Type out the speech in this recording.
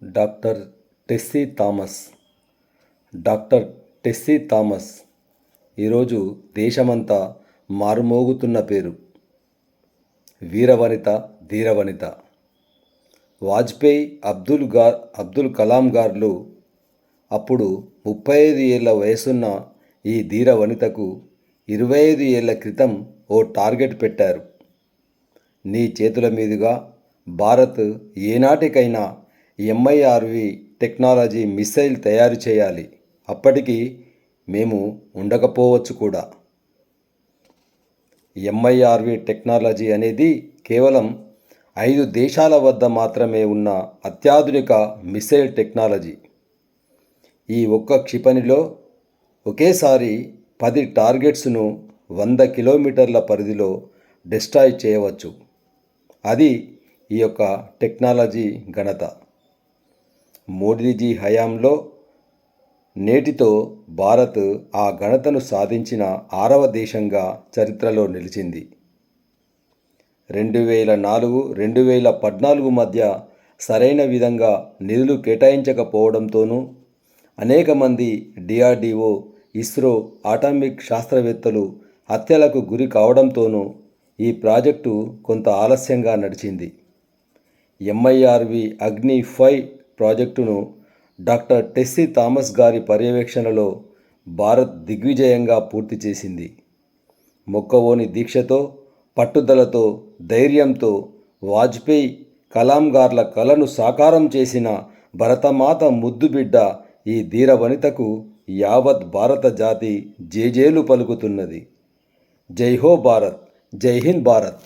Doctor Tessy Thomas. Doctor Tessy Thomas ఈరోజు దేశమంతా మారుమోగుతున్న పేరు. వీరవనిత, ధీరవనిత. వాజ్పేయి, అబ్దుల్ కలాం గారు అప్పుడు 35 ఏళ్ల వయసున్న ఈ ధీర వనితకు 25 ఏళ్ల క్రితం ఓ టార్గెట్ పెట్టారు. నీ చేతుల మీదుగా భారత్ ఏనాటికైనా MIRV టెక్నాలజీ మిసైల్ తయారు చేయాలి. అప్పటికి మేము ఉండకపోవచ్చు కూడా. MIRV టెక్నాలజీ అనేది కేవలం 5 దేశాల వద్ద మాత్రమే ఉన్న అత్యాధునిక మిసైల్ టెక్నాలజీ. ఈ ఒక్క క్షిపణిలో ఒకేసారి 10 టార్గెట్స్ను 100 కిలోమీటర్ల పరిధిలో డిస్ట్రాయ్ చేయవచ్చు. అది ఈ యొక్క టెక్నాలజీ ఘనత. మోడీజీ హయాంలో నేటితో భారత్ ఆ ఘనతను సాధించిన 6వ దేశంగా చరిత్రలో నిలిచింది. 2004-2014 మధ్య సరైన విధంగా నిధులు కేటాయించకపోవడంతోనూ, అనేక మంది DRDO, ఇస్రో ఆటమిక్ శాస్త్రవేత్తలు హత్యలకు గురి కావడంతోనూ ఈ ప్రాజెక్టు కొంత ఆలస్యంగా నడిచింది. MIRV అగ్ని 5 ప్రాజెక్టును డాక్టర్ టెస్సీ థామస్ గారి పర్యవేక్షణలో భారత్ దిగ్విజయంగా పూర్తి చేసింది. మొక్కవోని దీక్షతో, పట్టుదలతో, ధైర్యంతో వాజ్పేయి, కలాం గార్ల కలను సాకారం చేసిన భరతమాత ముద్దుబిడ్డ ఈ ధీర వనితకు యావత్ భారత జాతి జేజేలు పలుకుతున్నది. జై హో భారత్, జై హింద్ భారత్.